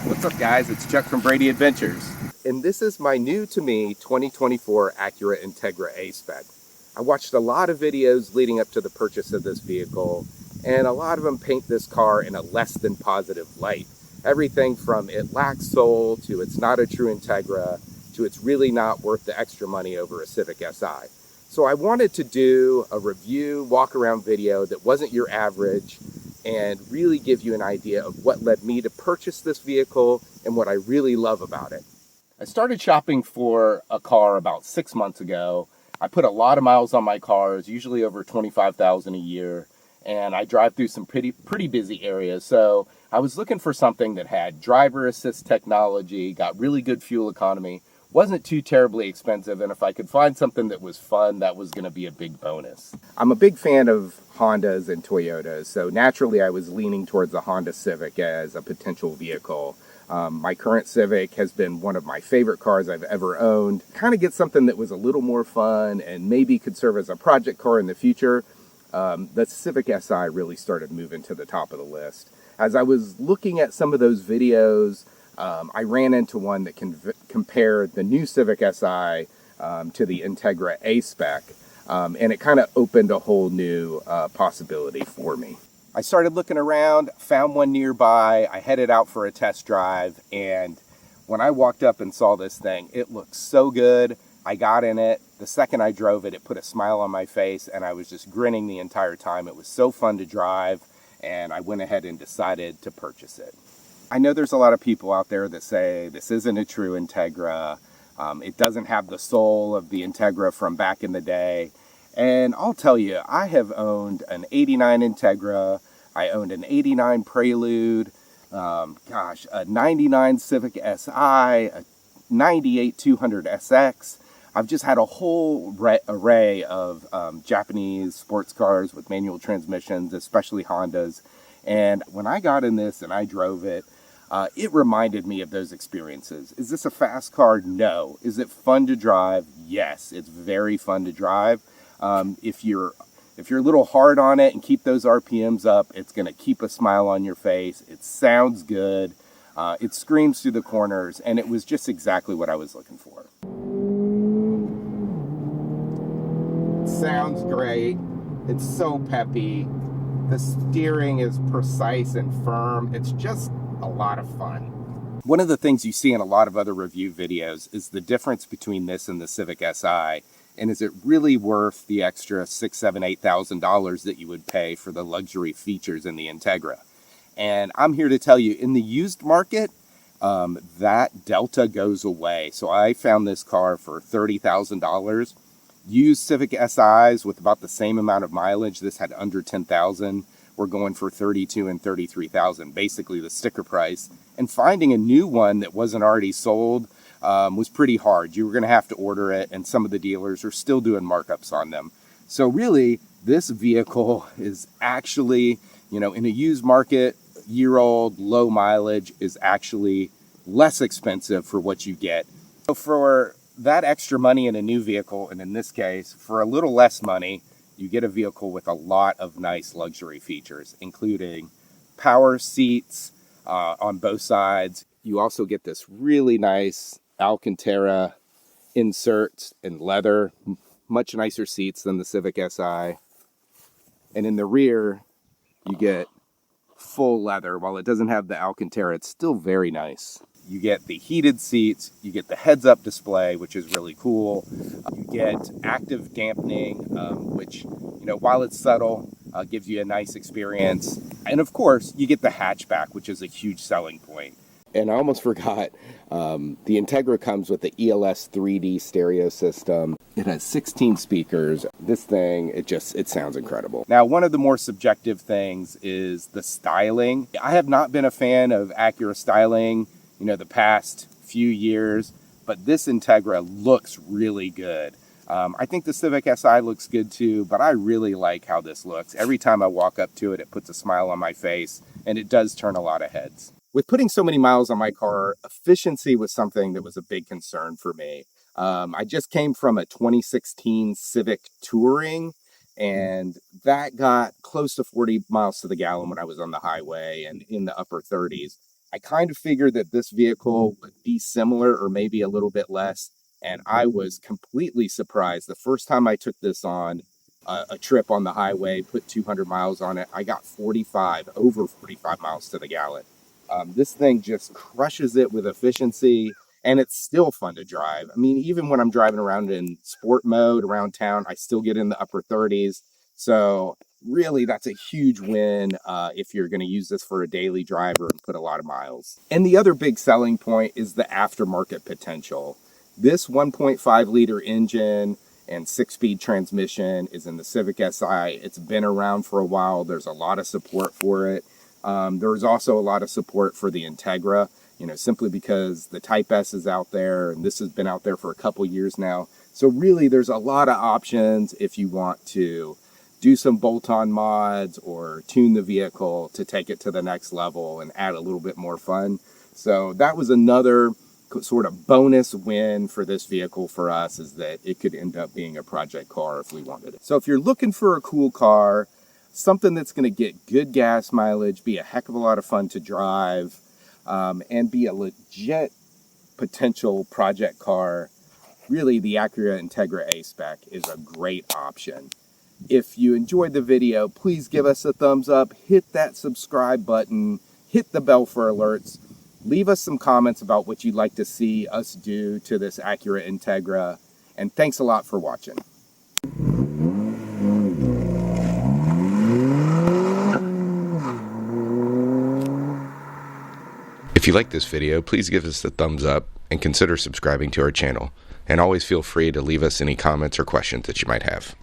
What's up, guys? It's Chuck from Brady Adventures. And this is my new to me 2024 Acura Integra A-Spec. I watched a lot of videos leading up to the purchase of this vehicle, and a lot of them paint this car in a less than positive light. Everything from it lacks soul, to it's not a true Integra, to it's really not worth the extra money over a Civic SI. So I wanted to do a review, walk-around video that wasn't your average, and really give you an idea of what led me to purchase this vehicle and what I really love about it. I started shopping for a car about 6 months ago. I put a lot of miles on my cars, usually over 25,000 a year, and I drive through some pretty busy areas. So I was looking for something that had driver assist technology, got really good fuel economy, wasn't too terribly expensive, and if I could find something that was fun, that was going to be a big bonus. I'm a big fan of Hondas and Toyotas, so naturally I was leaning towards the Honda Civic as a potential vehicle. My current Civic has been one of my favorite cars I've ever owned. Kind of get something that was a little more fun and maybe could serve as a project car in the future. The Civic SI really started moving to the top of the list. As I was looking at some of those videos, I ran into one that compared the new Civic Si to the Integra A-Spec, and it kind of opened a whole new possibility for me. I started looking around, found one nearby, I headed out for a test drive, and when I walked up and saw this thing, it looked so good. I got in it. The second I drove it, it put a smile on my face, and I was just grinning the entire time. It was so fun to drive, and I went ahead and decided to purchase it. I know there's a lot of people out there that say this isn't a true Integra. It doesn't have the soul of the Integra from back in the day. And I'll tell you, I have owned an 89 Integra. I owned an 89 Prelude. A 99 Civic Si, a 98 200 SX. I've just had a whole array of Japanese sports cars with manual transmissions, especially Hondas. And when I got in this and I drove it, it reminded me of those experiences. Is this a fast car? No. Is it fun to drive? Yes, it's very fun to drive. If you're a little hard on it and keep those RPMs up, it's going to keep a smile on your face. It sounds good. It screams through the corners, and it was just exactly what I was looking for. It sounds great. It's so peppy. The steering is precise and firm. It's just a lot of fun. One of the things you see in a lot of other review videos is the difference between this and the Civic Si, and is it really worth the extra $6,000, $7,000, $8,000 that you would pay for the luxury features in the Integra? And I'm here to tell you, in the used market, that delta goes away. So I found this car for $30,000. Used Civic SIs with about the same amount of mileage. This had under 10,000. We're going for 32 and 33,000, basically the sticker price. And finding a new one that wasn't already sold was pretty hard. You were going to have to order it, and some of the dealers are still doing markups on them. So really, this vehicle is actually, in a used market, year-old, low mileage, is actually less expensive for what you get. So for that extra money in a new vehicle, and in this case, for a little less money, you get a vehicle with a lot of nice luxury features, including power seats on both sides. You also get this really nice Alcantara inserts in leather, much nicer seats than the Civic Si. And in the rear, you get full leather. While it doesn't have the Alcantara, it's still very nice. You get the heated seats, you get the heads-up display, which is really cool. You get active dampening, which, while it's subtle, gives you a nice experience. And of course, you get the hatchback, which is a huge selling point. And I almost forgot, the Integra comes with the ELS 3D stereo system. It has 16 speakers. This thing, it sounds incredible. Now, one of the more subjective things is the styling. I have not been a fan of Acura styling, the past few years, but this Integra looks really good. I think the Civic Si looks good too, but I really like how this looks. Every time I walk up to it, it puts a smile on my face, and it does turn a lot of heads. With putting so many miles on my car, efficiency was something that was a big concern for me. I just came from a 2016 Civic Touring, and that got close to 40 miles to the gallon when I was on the highway and in the upper 30s. I kind of figured that this vehicle would be similar or maybe a little bit less, and I was completely surprised. The first time I took this on a trip on the highway, put 200 miles on it, I got over 45 miles to the gallon. This thing just crushes it with efficiency, and it's still fun to drive. I mean, even when I'm driving around in sport mode around town, I still get in the upper 30s. So really, that's a huge win if you're going to use this for a daily driver and put a lot of miles. And the other big selling point is the aftermarket potential. This 1.5 liter engine and 6-speed transmission is in the Civic SI. It's been around for a while. There's a lot of support for it. There's also a lot of support for the Integra, simply because the Type S is out there, and this has been out there for a couple years now. So really, there's a lot of options if you want to do some bolt-on mods or tune the vehicle to take it to the next level and add a little bit more fun. So that was another sort of bonus win for this vehicle for us, is that it could end up being a project car if we wanted it. So if you're looking for a cool car, something that's going to get good gas mileage, be a heck of a lot of fun to drive, and be a legit potential project car, really the Acura Integra A-Spec is a great option. If you enjoyed the video, please give us a thumbs up, hit that subscribe button, hit the bell for alerts, leave us some comments about what you'd like to see us do to this Acura Integra, and thanks a lot for watching. If you like this video, please give us a thumbs up and consider subscribing to our channel. And always feel free to leave us any comments or questions that you might have.